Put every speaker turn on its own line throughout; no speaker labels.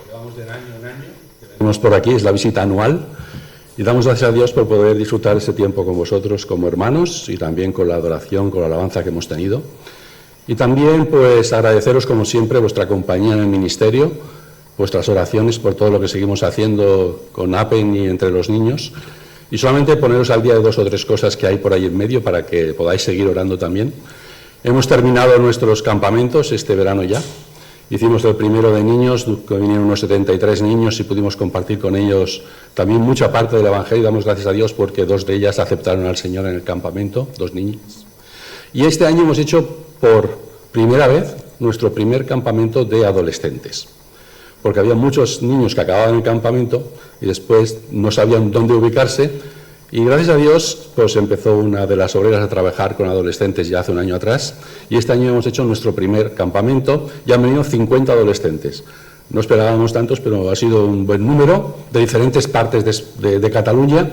Llevamos de año en año. Venimos por aquí, es la visita anual. Y damos gracias a Dios por poder disfrutar este tiempo con vosotros como hermanos y también con la adoración, con la alabanza que hemos tenido. Y también, pues, agradeceros, como siempre, vuestra compañía en el ministerio, vuestras oraciones por todo lo que seguimos haciendo con APEN y entre los niños. Y solamente poneros al día de 2 o 3 cosas que hay por ahí en medio para que podáis seguir orando también. Hemos terminado nuestros campamentos este verano ya. Hicimos el primero de niños, que vinieron unos 73 niños y pudimos compartir con ellos también mucha parte del Evangelio. Damos gracias a Dios porque 2 de ellas aceptaron al Señor en el campamento, 2 niñas. Y este año hemos hecho por primera vez nuestro primer campamento de adolescentes, porque había muchos niños que acababan el campamento y después no sabían dónde ubicarse. Y gracias a Dios, pues empezó una de las obreras a trabajar con adolescentes ya hace un año atrás, y este año hemos hecho nuestro primer campamento, ya han venido 50 adolescentes. No esperábamos tantos, pero ha sido un buen número, de diferentes partes de Cataluña,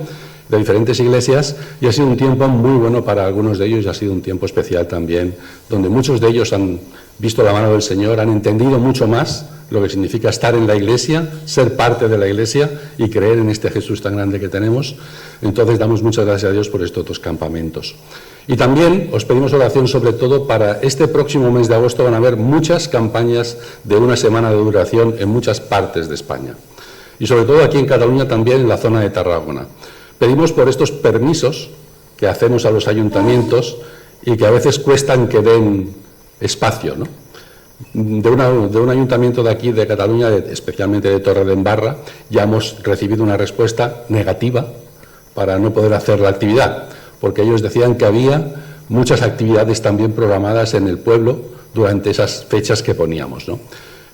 de diferentes iglesias, y ha sido un tiempo muy bueno para algunos de ellos, y ha sido un tiempo especial también, donde muchos de ellos han visto la mano del Señor, han entendido mucho más lo que significa estar en la iglesia, ser parte de la iglesia y creer en este Jesús tan grande que tenemos. Entonces damos muchas gracias a Dios por estos 2 campamentos. Y también os pedimos oración sobre todo para este próximo mes de agosto. Van a haber muchas campañas de 1 semana de duración en muchas partes de España. Y sobre todo aquí en Cataluña también, en la zona de Tarragona. Pedimos por estos permisos que hacemos a los ayuntamientos y que a veces cuestan que den espacio, ¿no? De un ayuntamiento de aquí, de Cataluña, especialmente de Torredembarra, ya hemos recibido una respuesta negativa para no poder hacer la actividad, porque ellos decían que había muchas actividades también programadas en el pueblo durante esas fechas que poníamos, ¿no?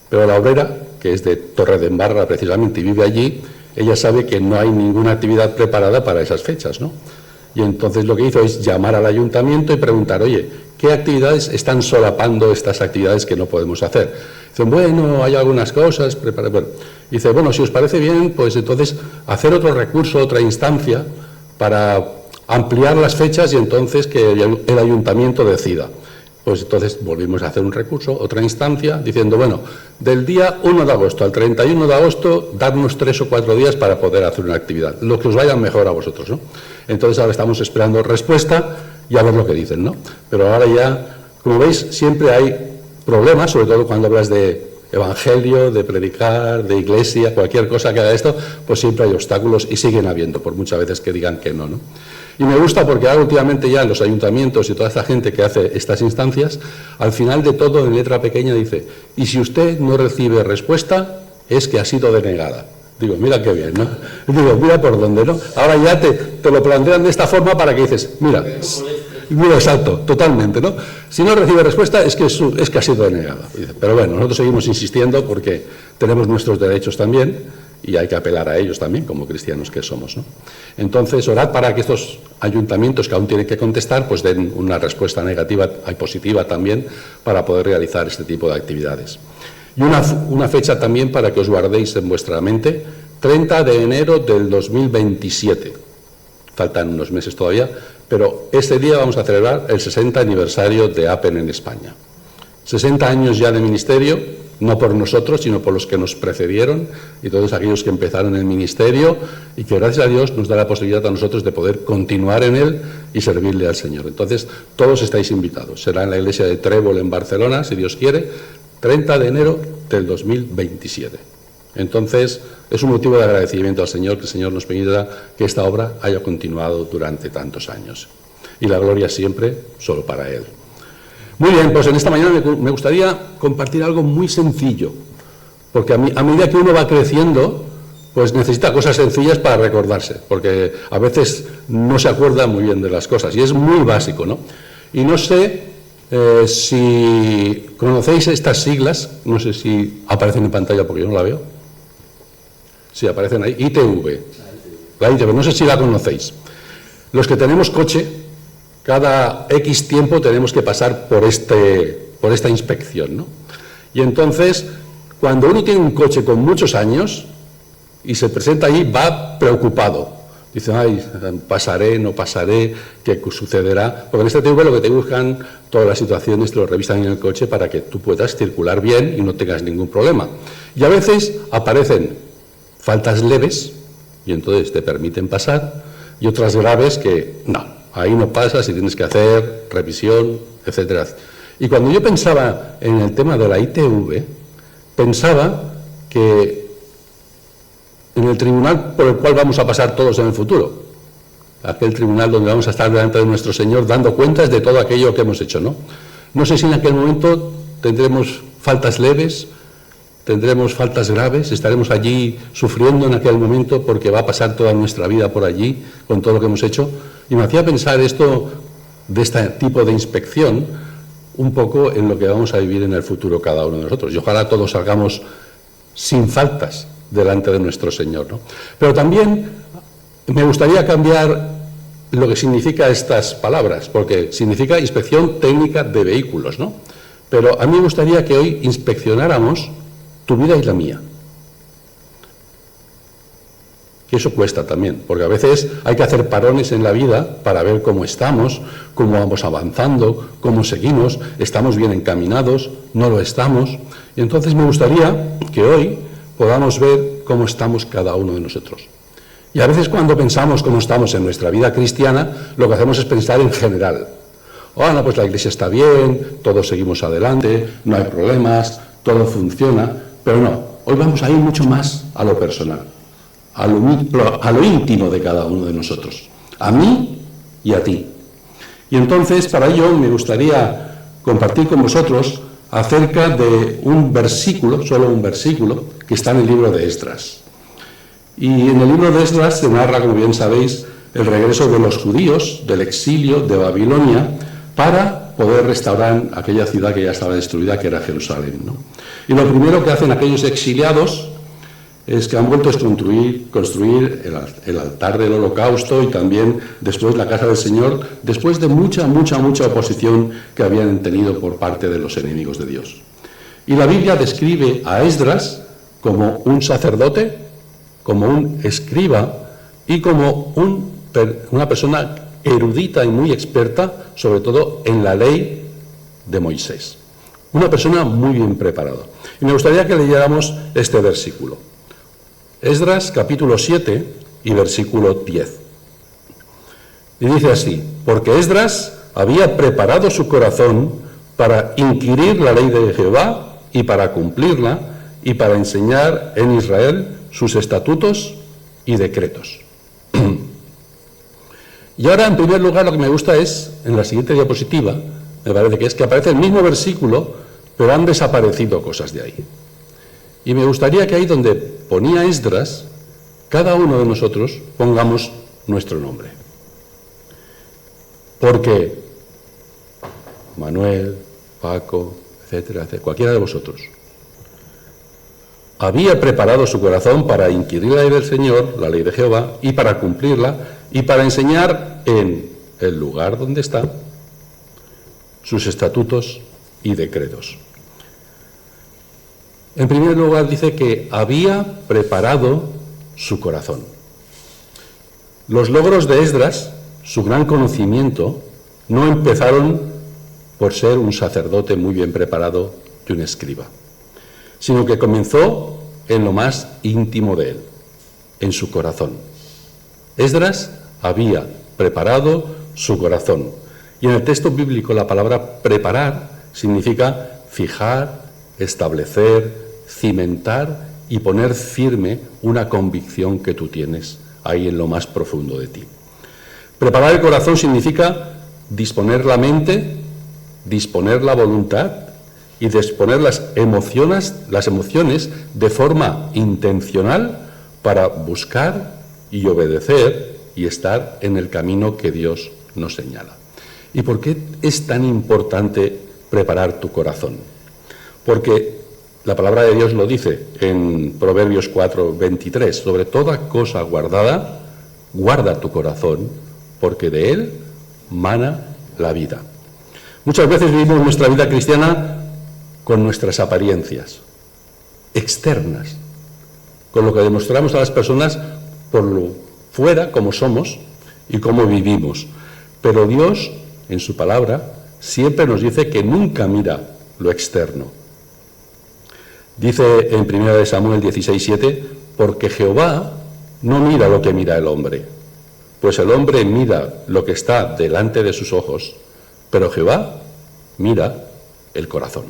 Pero la obrera, que es de Torredembarra precisamente y vive allí, ella sabe que no hay ninguna actividad preparada para esas fechas, ¿no? Y entonces lo que hizo es llamar al ayuntamiento y preguntar, oye, ¿qué actividades están solapando estas actividades que no podemos hacer? Dicen, bueno, hay algunas cosas, bueno. Dice, bueno, si os parece bien, pues entonces hacer otro recurso, otra instancia para ampliar las fechas y entonces que el ayuntamiento decida. Pues entonces volvimos a hacer un recurso, otra instancia, diciendo, bueno, del día 1 de agosto al 31 de agosto, darnos 3 o 4 días para poder hacer una actividad, lo que os vaya mejor a vosotros, ¿no? Entonces ahora estamos esperando respuesta y a ver lo que dicen, ¿no? Pero ahora ya, como veis, siempre hay problemas, sobre todo cuando hablas de evangelio, de predicar, de iglesia, cualquier cosa que haga esto, pues siempre hay obstáculos y siguen habiendo, por muchas veces que digan que no, ¿no? Y me gusta porque ahora últimamente ya los ayuntamientos y toda esta gente que hace estas instancias, al final de todo, en letra pequeña, dice, y si usted no recibe respuesta, es que ha sido denegada. Digo, mira qué bien, ¿no? Digo, mira por dónde, ¿no? Ahora ya te lo plantean de esta forma para que dices, mira, exacto, totalmente, ¿no? Si no recibe respuesta es que ha sido denegada. Pero bueno, nosotros seguimos insistiendo porque tenemos nuestros derechos también y hay que apelar a ellos también, como cristianos que somos, ¿no? Entonces, orad para que estos ayuntamientos que aún tienen que contestar, pues den una respuesta negativa y positiva también para poder realizar este tipo de actividades. Y una fecha también para que os guardéis en vuestra mente, 30 de enero del 2027. Faltan unos meses todavía, pero este día vamos a celebrar el 60 aniversario de APEN en España. 60 años ya de ministerio, no por nosotros, sino por los que nos precedieron y todos aquellos que empezaron el ministerio y que gracias a Dios nos da la posibilidad a nosotros de poder continuar en él y servirle al Señor. Entonces, todos estáis invitados. Será en la iglesia de Trébol en Barcelona, si Dios quiere, 30 de enero del 2027. Entonces, es un motivo de agradecimiento al Señor, que el Señor nos permita que esta obra haya continuado durante tantos años. Y la gloria siempre solo para Él. Muy bien, pues en esta mañana me gustaría compartir algo muy sencillo, porque a medida que uno va creciendo, pues necesita cosas sencillas para recordarse, porque a veces no se acuerda muy bien de las cosas, y es muy básico, ¿no? Y no sé si conocéis estas siglas, no sé si aparecen en pantalla porque yo no la veo. Sí, aparecen ahí, ITV. La ITV, no sé si la conocéis. Los que tenemos coche, cada X tiempo tenemos que pasar por esta inspección, ¿no? Y entonces, cuando uno tiene un coche con muchos años y se presenta ahí, va preocupado. Dice, ay, pasaré, no pasaré, ¿qué sucederá? Porque en este TV lo que te buscan, todas las situaciones te lo revisan en el coche para que tú puedas circular bien y no tengas ningún problema. Y a veces aparecen faltas leves y entonces te permiten pasar, y otras graves que no, ahí no pasas y tienes que hacer revisión, etcétera. Y cuando yo pensaba en el tema de la ITV, pensaba que en el tribunal por el cual vamos a pasar todos en el futuro, aquel tribunal donde vamos a estar delante de nuestro Señor dando cuentas de todo aquello que hemos hecho, ¿no? No sé si en aquel momento tendremos faltas leves, tendremos faltas graves, estaremos allí sufriendo en aquel momento porque va a pasar toda nuestra vida por allí con todo lo que hemos hecho. Y me hacía pensar esto, de este tipo de inspección, un poco en lo que vamos a vivir en el futuro cada uno de nosotros. Y ojalá todos salgamos sin faltas delante de nuestro Señor, ¿no? Pero también me gustaría cambiar lo que significa estas palabras, porque significa inspección técnica de vehículos, ¿no? Pero a mí me gustaría que hoy inspeccionáramos tu vida y la mía. Que eso cuesta también, porque a veces hay que hacer parones en la vida para ver cómo estamos, cómo vamos avanzando, cómo seguimos, estamos bien encaminados, no lo estamos. Y entonces me gustaría que hoy podamos ver cómo estamos cada uno de nosotros. Y a veces cuando pensamos cómo estamos en nuestra vida cristiana, lo que hacemos es pensar en general. No, pues la iglesia está bien, todos seguimos adelante, no hay problemas, todo funciona, pero no, hoy vamos a ir mucho más a lo personal, a lo íntimo de cada uno de nosotros, a mí y a ti. Y entonces, para ello, me gustaría compartir con vosotros acerca de un versículo, solo un versículo, que está en el libro de Esdras. Y en el libro de Esdras se narra, como bien sabéis, el regreso de los judíos del exilio de Babilonia para poder restaurar aquella ciudad que ya estaba destruida, que era Jerusalén, ¿no? Y lo primero que hacen aquellos exiliados es que han vuelto a construir el altar del holocausto y también después la casa del Señor, después de mucha oposición que habían tenido por parte de los enemigos de Dios. Y la Biblia describe a Esdras como un sacerdote, como un escriba y como una persona erudita y muy experta, sobre todo en la ley de Moisés. Una persona muy bien preparada. Y me gustaría que leyéramos este versículo. Esdras, capítulo 7 y versículo 10. Y dice así: porque Esdras había preparado su corazón para inquirir la ley de Jehová y para cumplirla y para enseñar en Israel sus estatutos y decretos. Y ahora, en primer lugar, lo que me gusta es, en la siguiente diapositiva, me parece que es que aparece el mismo versículo, pero han desaparecido cosas de ahí. Y me gustaría que ahí donde ponía Esdras, cada uno de nosotros pongamos nuestro nombre. Porque Manuel, Paco, etcétera, cualquiera de vosotros, había preparado su corazón para inquirir la ley del Señor, la ley de Jehová, y para cumplirla, y para enseñar en el lugar donde está sus estatutos y decretos. En primer lugar dice que había preparado su corazón. Los logros de Esdras, su gran conocimiento, no empezaron por ser un sacerdote muy bien preparado y un escriba, sino que comenzó en lo más íntimo de él, en su corazón. Esdras había preparado su corazón. Y en el texto bíblico la palabra preparar significa fijar, establecer, cimentar y poner firme una convicción que tú tienes ahí en lo más profundo de ti. Preparar el corazón significa disponer la mente, disponer la voluntad y disponer las emociones de forma intencional para buscar y obedecer y estar en el camino que Dios nos señala. ¿Y por qué es tan importante preparar tu corazón? Porque la palabra de Dios lo dice en Proverbios 4:23, sobre toda cosa guardada, guarda tu corazón, porque de él mana la vida. Muchas veces vivimos nuestra vida cristiana con nuestras apariencias externas, con lo que demostramos a las personas por lo fuera, como somos y cómo vivimos. Pero Dios, en su palabra, siempre nos dice que nunca mira lo externo. Dice en 1 Samuel 16:7, porque Jehová no mira lo que mira el hombre, pues el hombre mira lo que está delante de sus ojos, pero Jehová mira el corazón.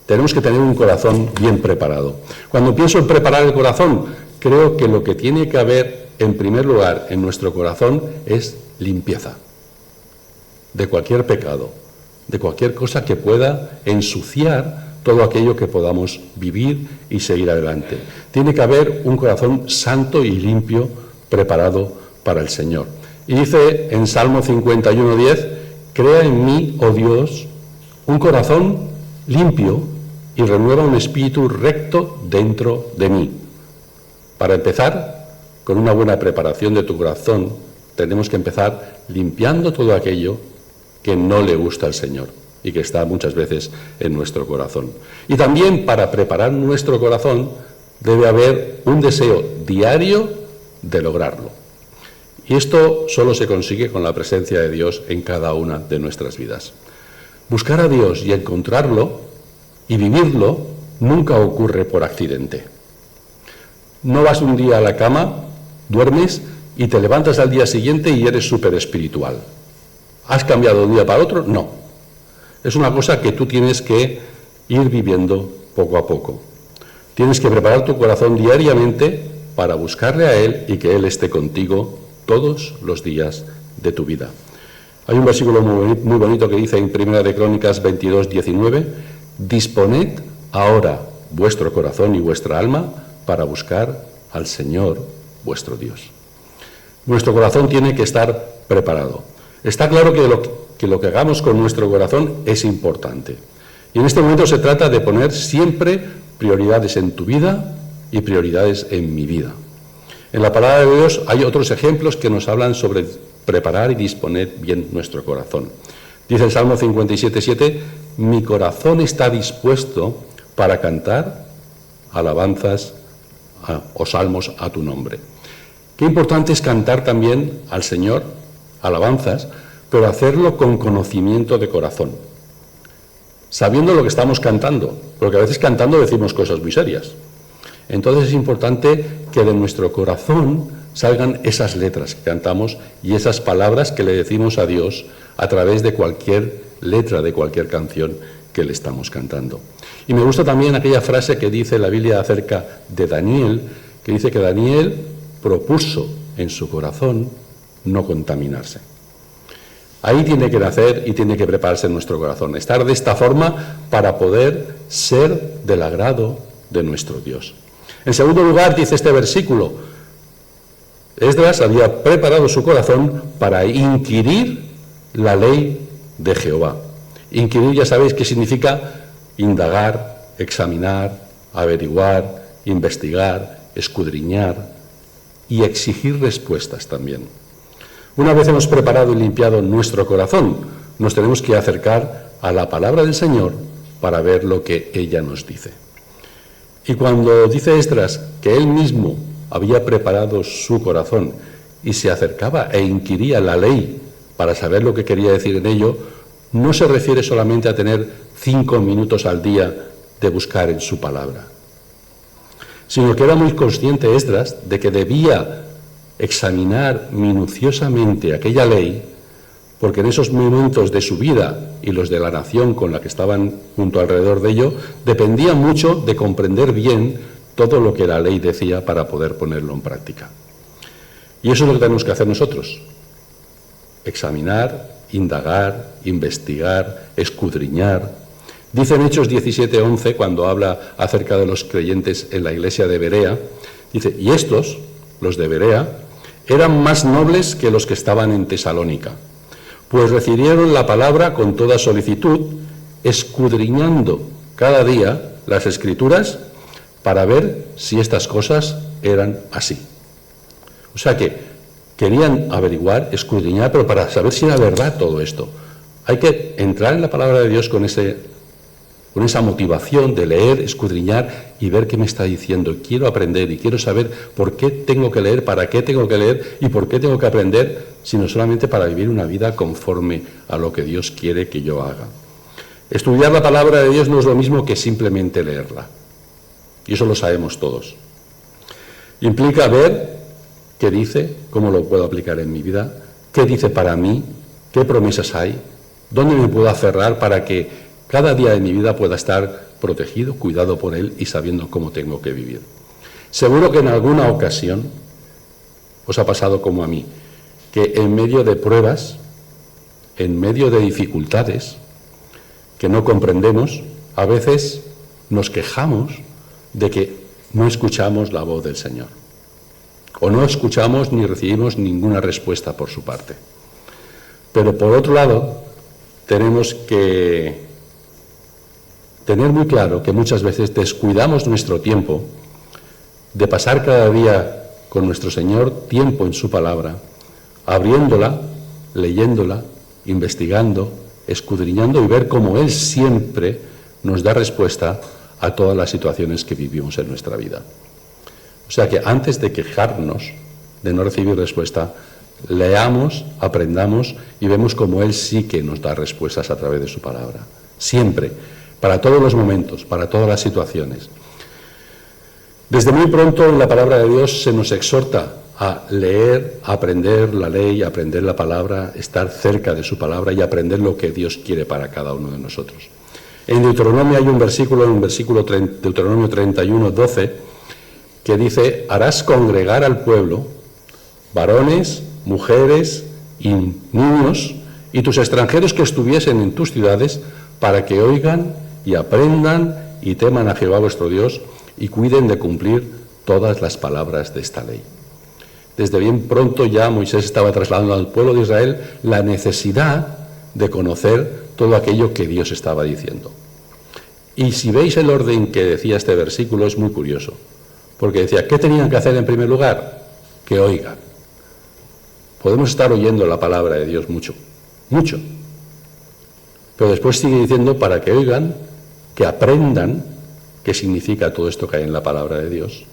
Tenemos que tener un corazón bien preparado. Cuando pienso en preparar el corazón, creo que lo que tiene que haber en primer lugar en nuestro corazón es limpieza de cualquier pecado, de cualquier cosa que pueda ensuciar todo aquello que podamos vivir y seguir adelante. Tiene que haber un corazón santo y limpio preparado para el Señor. Y dice en Salmo 51:10, crea en mí, oh Dios, un corazón limpio y renueva un espíritu recto dentro de mí. Para empezar, con una buena preparación de tu corazón, tenemos que empezar limpiando todo aquello que no le gusta al Señor y que está muchas veces en nuestro corazón. Y también para preparar nuestro corazón debe haber un deseo diario de lograrlo. Y esto solo se consigue con la presencia de Dios en cada una de nuestras vidas. Buscar a Dios y encontrarlo y vivirlo nunca ocurre por accidente. No vas un día a la cama, duermes y te levantas al día siguiente y eres súper espiritual. ¿Has cambiado de un día para otro? No. Es una cosa que tú tienes que ir viviendo poco a poco. Tienes que preparar tu corazón diariamente para buscarle a Él y que Él esté contigo todos los días de tu vida. Hay un versículo muy bonito que dice en 1 de Crónicas 22:19, disponed ahora vuestro corazón y vuestra alma para buscar al Señor vuestro Dios. Nuestro corazón tiene que estar preparado. Está claro que lo que hagamos con nuestro corazón es importante. Y en este momento se trata de poner siempre prioridades en tu vida y prioridades en mi vida. En la palabra de Dios hay otros ejemplos que nos hablan sobre preparar y disponer bien nuestro corazón. Dice el Salmo 57:7, mi corazón está dispuesto para cantar alabanzas o salmos a tu nombre. Qué importante es cantar también al Señor alabanzas, pero hacerlo con conocimiento de corazón, sabiendo lo que estamos cantando, porque a veces cantando decimos cosas muy serias. Entonces es importante que de nuestro corazón salgan esas letras que cantamos y esas palabras que le decimos a Dios a través de cualquier letra de cualquier canción que le estamos cantando. Y me gusta también aquella frase que dice la Biblia acerca de Daniel, que dice que Daniel propuso en su corazón no contaminarse. Ahí tiene que nacer y tiene que prepararse nuestro corazón, estar de esta forma para poder ser del agrado de nuestro Dios. En segundo lugar, dice este versículo, Esdras había preparado su corazón para inquirir la ley de Jehová. Inquirir, ya sabéis qué significa indagar, examinar, averiguar, investigar, escudriñar y exigir respuestas también. Una vez hemos preparado y limpiado nuestro corazón, nos tenemos que acercar a la palabra del Señor para ver lo que ella nos dice. Y cuando dice Esdras que él mismo había preparado su corazón y se acercaba e inquiría la ley para saber lo que quería decir en ello, no se refiere solamente a tener 5 minutos al día de buscar en su palabra, sino que era muy consciente Esdras de que debía examinar minuciosamente aquella ley, porque en esos momentos de su vida y los de la nación con la que estaban junto alrededor de ello, dependía mucho de comprender bien todo lo que la ley decía para poder ponerlo en práctica. Y eso es lo que tenemos que hacer nosotros: examinar, indagar, investigar, escudriñar. Dice en Hechos 17:11, cuando habla acerca de los creyentes en la iglesia de Berea, dice, y estos, los de Berea, eran más nobles que los que estaban en Tesalónica, pues recibieron la palabra con toda solicitud, escudriñando cada día las Escrituras para ver si estas cosas eran así. O sea que querían averiguar, escudriñar, pero para saber si era verdad todo esto. Hay que entrar en la palabra de Dios con esa motivación de leer, escudriñar y ver qué me está diciendo. Quiero aprender y quiero saber por qué tengo que leer, para qué tengo que leer y por qué tengo que aprender, sino solamente para vivir una vida conforme a lo que Dios quiere que yo haga. Estudiar la palabra de Dios no es lo mismo que simplemente leerla. y eso lo sabemos todos. Implica ver qué dice, cómo lo puedo aplicar en mi vida, qué dice para mí, qué promesas hay, dónde me puedo aferrar para que cada día de mi vida pueda estar protegido, cuidado por Él y sabiendo cómo tengo que vivir. Seguro que en alguna ocasión os ha pasado como a mí, que en medio de pruebas, en medio de dificultades que no comprendemos, a veces nos quejamos de que no escuchamos la voz del Señor, o no escuchamos ni recibimos ninguna respuesta por su parte. Pero por otro lado, tenemos que tener muy claro que muchas veces descuidamos nuestro tiempo de pasar cada día con nuestro Señor tiempo en su palabra, abriéndola, leyéndola, investigando, escudriñando y ver cómo Él siempre nos da respuesta a todas las situaciones que vivimos en nuestra vida. O sea que antes de quejarnos de no recibir respuesta, leamos, aprendamos y vemos cómo Él sí que nos da respuestas a través de su palabra. Siempre, para todos los momentos, para todas las situaciones. Desde muy pronto en la palabra de Dios se nos exhorta a leer, a aprender la ley, a aprender la palabra, estar cerca de su palabra y aprender lo que Dios quiere para cada uno de nosotros. En Deuteronomio hay un versículo, Deuteronomio 31, 12, que dice: harás congregar al pueblo, varones, mujeres y niños, y tus extranjeros que estuviesen en tus ciudades, para que oigan y aprendan y teman a Jehová vuestro Dios, y cuiden de cumplir todas las palabras de esta ley. Desde bien pronto ya Moisés estaba trasladando al pueblo de Israel la necesidad de conocer todo aquello que Dios estaba diciendo. Y si veis el orden que decía este versículo, es muy curioso, porque decía, ¿qué tenían que hacer en primer lugar? Que oigan. Podemos estar oyendo la palabra de Dios mucho, mucho, pero después sigue diciendo para que oigan, que aprendan qué significa todo esto que hay en la palabra de Dios.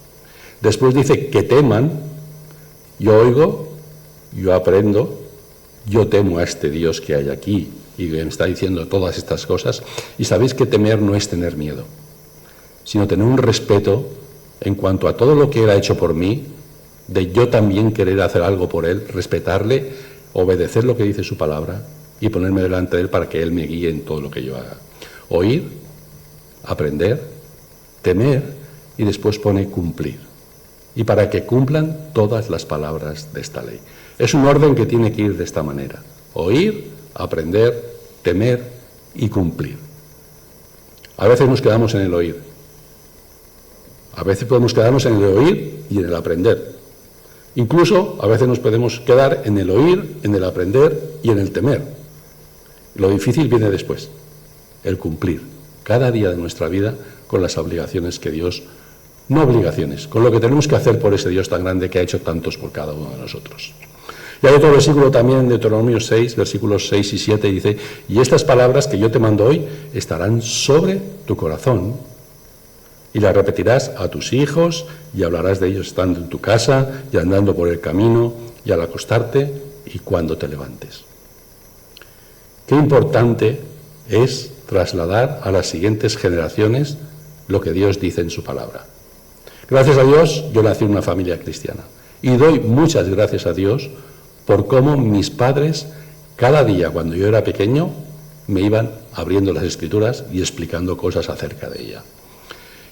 Después dice que teman. Yo oigo, yo aprendo, yo temo a este Dios que hay aquí y que me está diciendo todas estas cosas. Y sabéis que temer no es tener miedo, sino tener un respeto en cuanto a todo lo que Él ha hecho por mí, de yo también querer hacer algo por Él, respetarle, obedecer lo que dice su palabra y ponerme delante de Él para que Él me guíe en todo lo que yo haga. Oír, aprender, temer y después pone cumplir. Y para que cumplan todas las palabras de esta ley. Es un orden que tiene que ir de esta manera: oír, aprender, temer y cumplir. A veces nos quedamos en el oír. A veces podemos quedarnos en el oír y en el aprender. Incluso a veces nos podemos quedar en el oír, en el aprender y en el temer. Lo difícil viene después, el cumplir cada día de nuestra vida con las obligaciones que Dios, no obligaciones, con lo que tenemos que hacer por ese Dios tan grande que ha hecho tantos por cada uno de nosotros. Y hay otro versículo también en Deuteronomio 6, versículos 6 y 7, dice: y estas palabras que yo te mando hoy estarán sobre tu corazón, y las repetirás a tus hijos, y hablarás de ellos estando en tu casa, y andando por el camino, y al acostarte, y cuando te levantes. Qué importante es trasladar a las siguientes generaciones lo que Dios dice en su palabra. Gracias a Dios, yo nací en una familia cristiana, y doy muchas gracias a Dios por cómo mis padres, cada día cuando yo era pequeño, me iban abriendo las Escrituras y explicando cosas acerca de ella.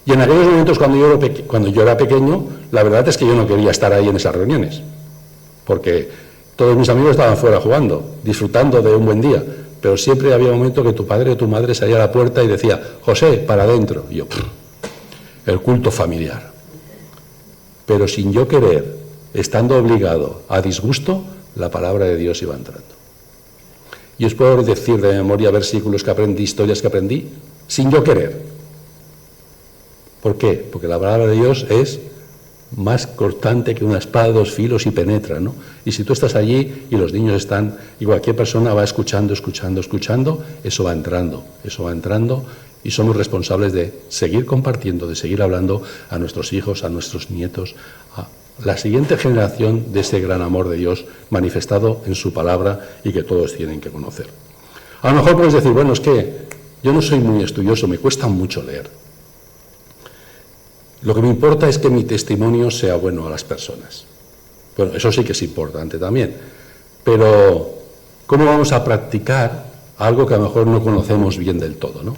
Y en aquellos momentos cuando yo era pequeño, la verdad es que yo no quería estar ahí en esas reuniones, porque todos mis amigos estaban fuera jugando, disfrutando de un buen día, pero siempre había un momento que tu padre o tu madre salía a la puerta y decía: José, para adentro. Y yo, el culto familiar. Pero sin yo querer, estando obligado a disgusto, la palabra de Dios iba entrando. Y os puedo decir de memoria versículos que aprendí, historias que aprendí, sin yo querer. ¿Por qué? Porque la palabra de Dios es más cortante que una espada de dos filos y penetra, ¿no? Y si tú estás allí y los niños están, y cualquier persona va escuchando, eso va entrando, y somos responsables de seguir compartiendo, de seguir hablando a nuestros hijos, a nuestros nietos, a la siguiente generación de ese gran amor de Dios manifestado en su palabra y que todos tienen que conocer. A lo mejor puedes decir, bueno, es que yo no soy muy estudioso, me cuesta mucho leer. Lo que me importa es que mi testimonio sea bueno a las personas. Bueno, eso sí que es importante también. Pero, ¿cómo vamos a practicar algo que a lo mejor no conocemos bien del todo, ¿no?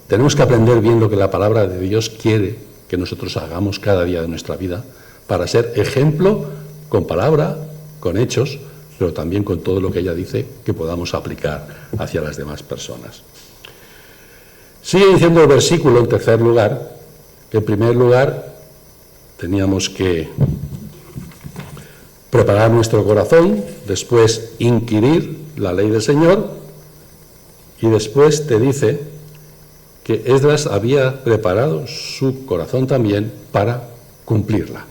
Tenemos que aprender bien lo que la palabra de Dios quiere que nosotros hagamos cada día de nuestra vida para ser ejemplo con palabra, con hechos, pero también con todo lo que ella dice que podamos aplicar hacia las demás personas. Sigue diciendo el versículo, en tercer lugar, que en primer lugar teníamos que preparar nuestro corazón, después inquirir la ley del Señor, y después te dice que Esdras había preparado su corazón también para cumplirla.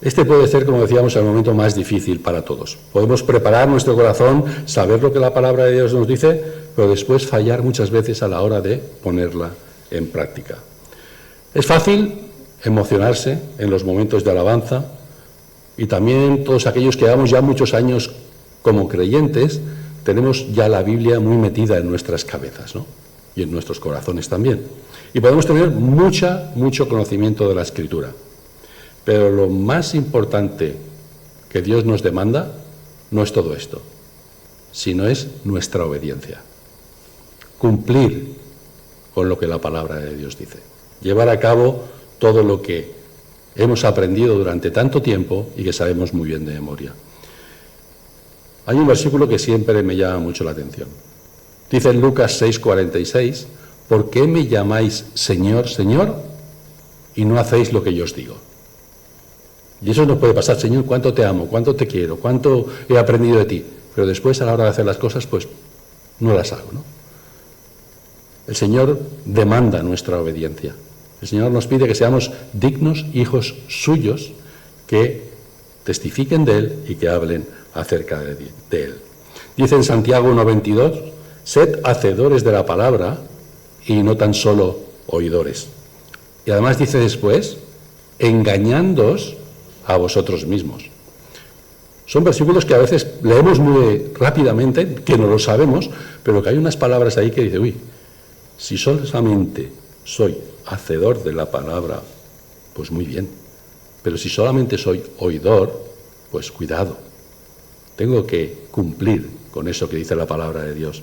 Este puede ser, como decíamos, el momento más difícil para todos. Podemos preparar nuestro corazón, saber lo que la palabra de Dios nos dice, pero después fallar muchas veces a la hora de ponerla en práctica. Es fácil emocionarse en los momentos de alabanza, y también todos aquellos que llevamos ya muchos años como creyentes, tenemos ya la Biblia muy metida en nuestras cabezas, ¿no? Y en nuestros corazones también. Y podemos tener mucho conocimiento de la Escritura. Pero lo más importante que Dios nos demanda no es todo esto, sino es nuestra obediencia. Cumplir con lo que la palabra de Dios dice. Llevar a cabo todo lo que hemos aprendido durante tanto tiempo y que sabemos muy bien de memoria. Hay un versículo que siempre me llama mucho la atención. Dice en Lucas 6:46, ¿por qué me llamáis Señor, Señor, y no hacéis lo que yo os digo? Y eso nos puede pasar, Señor, cuánto te amo, cuánto te quiero, cuánto he aprendido de ti, pero después a la hora de hacer las cosas, pues no las hago, ¿no? El Señor demanda nuestra obediencia. El Señor nos pide que seamos dignos hijos suyos, que testifiquen de Él y que hablen acerca de Él. Dice en Santiago 1:22, sed hacedores de la palabra y no tan solo oidores. Y además dice después, engañándoos a vosotros mismos. Son versículos que a veces leemos muy rápidamente, que no lo sabemos, pero que hay unas palabras ahí que dice, uy, si solamente soy hacedor de la palabra, pues muy bien. Pero si solamente soy oidor, pues cuidado. Tengo que cumplir con eso que dice la palabra de Dios.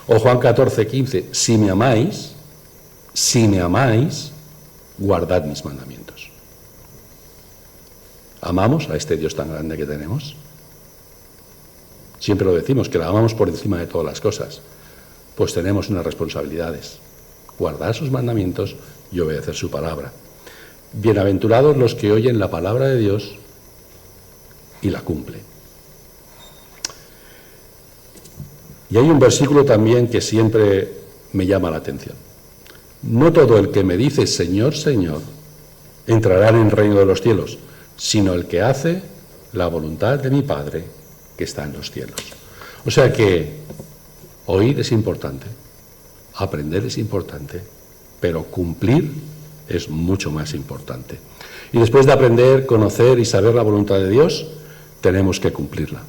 O Juan 14:15, si me amáis, guardad mis mandamientos. ¿Amamos a este Dios tan grande que tenemos? Siempre lo decimos, que la amamos por encima de todas las cosas. Pues tenemos unas responsabilidades. Guardar sus mandamientos y obedecer su palabra. Bienaventurados los que oyen la palabra de Dios y la cumplen. Y hay un versículo también que siempre me llama la atención. No todo el que me dice Señor, Señor, entrará en el reino de los cielos, sino el que hace la voluntad de mi Padre que está en los cielos. O sea que oír es importante, aprender es importante, pero cumplir es mucho más importante. Y después de aprender, conocer y saber la voluntad de Dios, tenemos que cumplirla.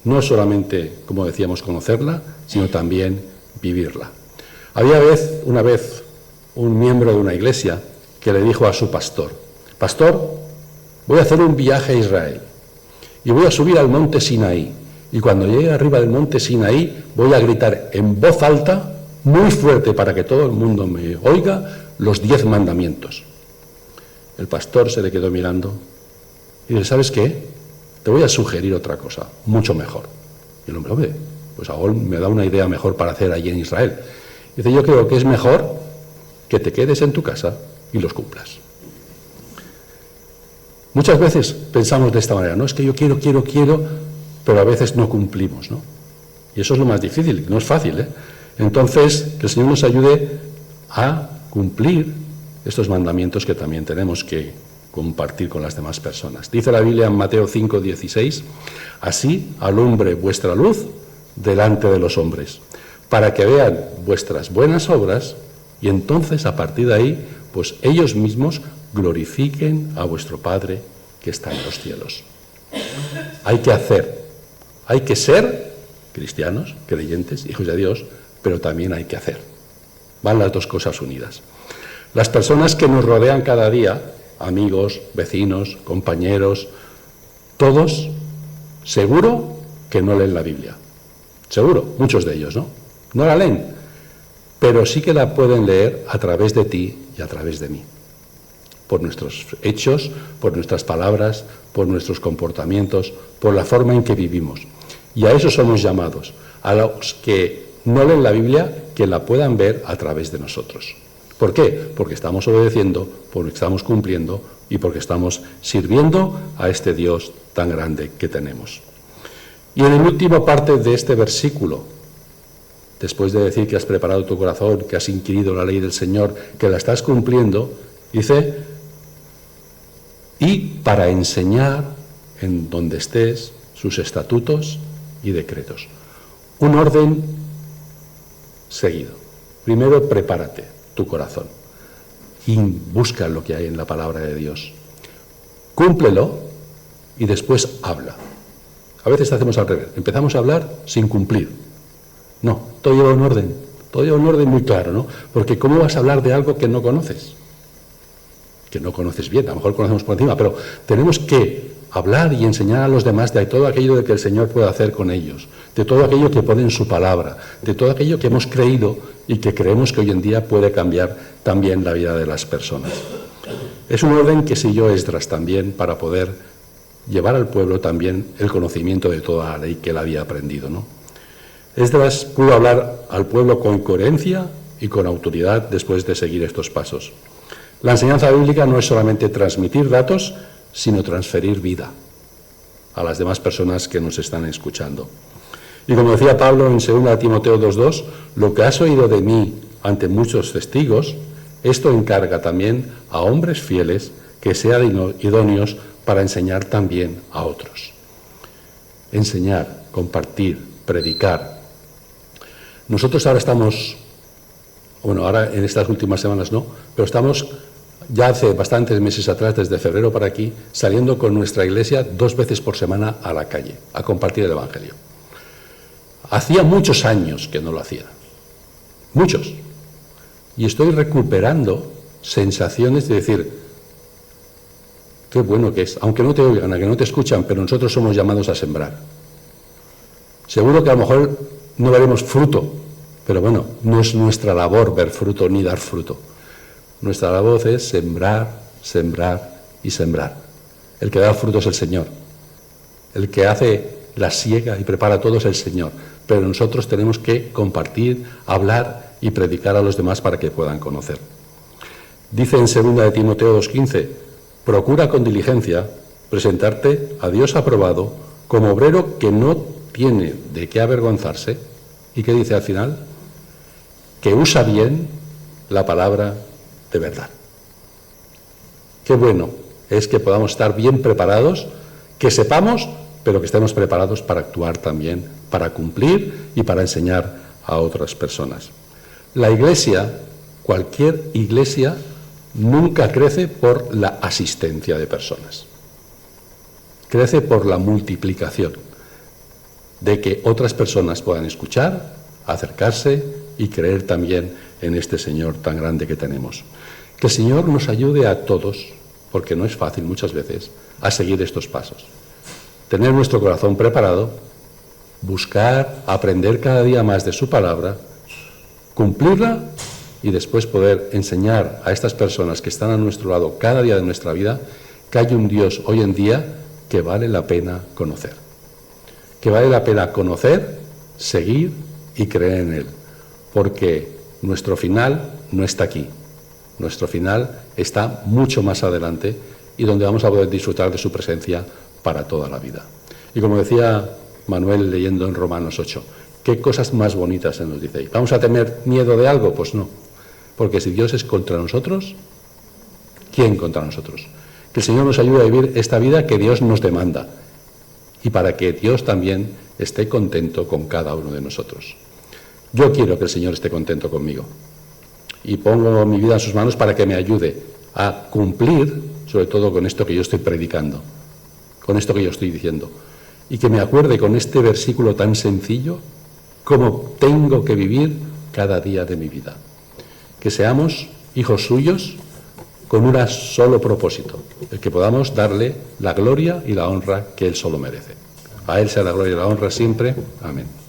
No solamente, como decíamos, conocerla, sino también vivirla. Había una vez un miembro de una iglesia que le dijo a su pastor, pastor, voy a hacer un viaje a Israel y voy a subir al monte Sinaí, y cuando llegue arriba del monte Sinaí voy a gritar en voz alta, muy fuerte para que todo el mundo me oiga, los 10 mandamientos. El pastor se le quedó mirando y dice, ¿sabes qué? Te voy a sugerir otra cosa, mucho mejor. Y el hombre, pues ahora me da una idea mejor para hacer allí en Israel. Dice, yo creo que es mejor que te quedes en tu casa y los cumplas. Muchas veces pensamos de esta manera, no es que yo quiero, pero a veces no cumplimos, ¿no? Y eso es lo más difícil, no es fácil, ¿eh? Entonces, que el Señor nos ayude a cumplir estos mandamientos que también tenemos que compartir con las demás personas. Dice la Biblia en Mateo 5:16, así alumbre vuestra luz delante de los hombres, para que vean vuestras buenas obras y entonces a partir de ahí, pues ellos mismos glorifiquen a vuestro Padre que está en los cielos. Hay que hacer, hay que ser cristianos, creyentes, hijos de Dios, pero también hay que hacer. Van las dos cosas unidas. Las personas que nos rodean cada día, amigos, vecinos, compañeros, todos, seguro que no leen la Biblia. Seguro, muchos de ellos, ¿no? No la leen, pero sí que la pueden leer a través de ti y a través de mí. Por nuestros hechos, por nuestras palabras, por nuestros comportamientos, por la forma en que vivimos. Y a eso somos llamados, a los que no leen la Biblia, que la puedan ver a través de nosotros. ¿Por qué? Porque estamos obedeciendo, porque estamos cumpliendo y porque estamos sirviendo a este Dios tan grande que tenemos. Y en la última parte de este versículo, después de decir que has preparado tu corazón, que has inquirido la ley del Señor, que la estás cumpliendo, dice, y para enseñar en donde estés sus estatutos y decretos. Un orden seguido. Primero, prepárate tu corazón y busca lo que hay en la palabra de Dios. Cúmplelo y después habla. A veces hacemos al revés. Empezamos a hablar sin cumplir. No, todo lleva un orden muy claro, ¿no? Porque ¿cómo vas a hablar de algo que no conoces? Que no conoces bien, a lo mejor conocemos por encima, pero tenemos que hablar y enseñar a los demás de todo aquello de que el Señor puede hacer con ellos, de todo aquello que pone en su palabra, de todo aquello que hemos creído y que creemos que hoy en día puede cambiar también la vida de las personas. Es un orden que siguió Esdras también para poder llevar al pueblo también el conocimiento de toda la ley que él había aprendido, ¿no? Esdras pudo hablar al pueblo con coherencia y con autoridad después de seguir estos pasos. La enseñanza bíblica no es solamente transmitir datos, sino transferir vida a las demás personas que nos están escuchando. Y como decía Pablo en 2 Timoteo 2:2, lo que has oído de mí ante muchos testigos, esto encarga también a hombres fieles que sean idóneos para enseñar también a otros. Enseñar, compartir, predicar. Nosotros ahora estamos, bueno, ahora en estas últimas semanas no, pero estamos ya hace bastantes meses atrás, desde febrero para aquí, saliendo con nuestra iglesia 2 veces por semana a la calle, a compartir el Evangelio. Hacía muchos años que no lo hacía, muchos. Y estoy recuperando sensaciones de decir, qué bueno que es, aunque no te oigan, aunque no te escuchan, pero nosotros somos llamados a sembrar. Seguro que a lo mejor no veremos fruto, pero bueno, no es nuestra labor ver fruto ni dar fruto. Nuestra labor es sembrar, sembrar y sembrar. El que da fruto es el Señor. El que hace la siega y prepara todo es el Señor. Pero nosotros tenemos que compartir, hablar y predicar a los demás para que puedan conocer. Dice en 2 Timoteo 2:15, procura con diligencia presentarte a Dios aprobado como obrero que no tiene de qué avergonzarse. ¿Y qué dice al final? Que usa bien la palabra de verdad. Qué bueno es que podamos estar bien preparados, que sepamos, pero que estemos preparados para actuar también, para cumplir y para enseñar a otras personas. La iglesia, cualquier iglesia, nunca crece por la asistencia de personas. Crece por la multiplicación, de que otras personas puedan escuchar, acercarse y creer también en este Señor tan grande que tenemos. Que el Señor nos ayude a todos, porque no es fácil muchas veces, a seguir estos pasos. Tener nuestro corazón preparado, buscar, aprender cada día más de su palabra, cumplirla y después poder enseñar a estas personas que están a nuestro lado cada día de nuestra vida que hay un Dios hoy en día que vale la pena conocer. Que vale la pena conocer, seguir y creer en Él. Porque nuestro final no está aquí. Nuestro final está mucho más adelante y donde vamos a poder disfrutar de su presencia para toda la vida. Y como decía Manuel leyendo en Romanos 8, ¿qué cosas más bonitas se nos dice ahí? ¿Vamos a tener miedo de algo? Pues no. Porque si Dios es contra nosotros, ¿quién contra nosotros? Que el Señor nos ayude a vivir esta vida que Dios nos demanda y para que Dios también esté contento con cada uno de nosotros. Yo quiero que el Señor esté contento conmigo y pongo mi vida en sus manos para que me ayude a cumplir, sobre todo con esto que yo estoy predicando, con esto que yo estoy diciendo, y que me acuerde con este versículo tan sencillo cómo tengo que vivir cada día de mi vida. Que seamos hijos suyos, con un solo propósito, el que podamos darle la gloria y la honra que Él solo merece. A Él sea la gloria y la honra siempre. Amén.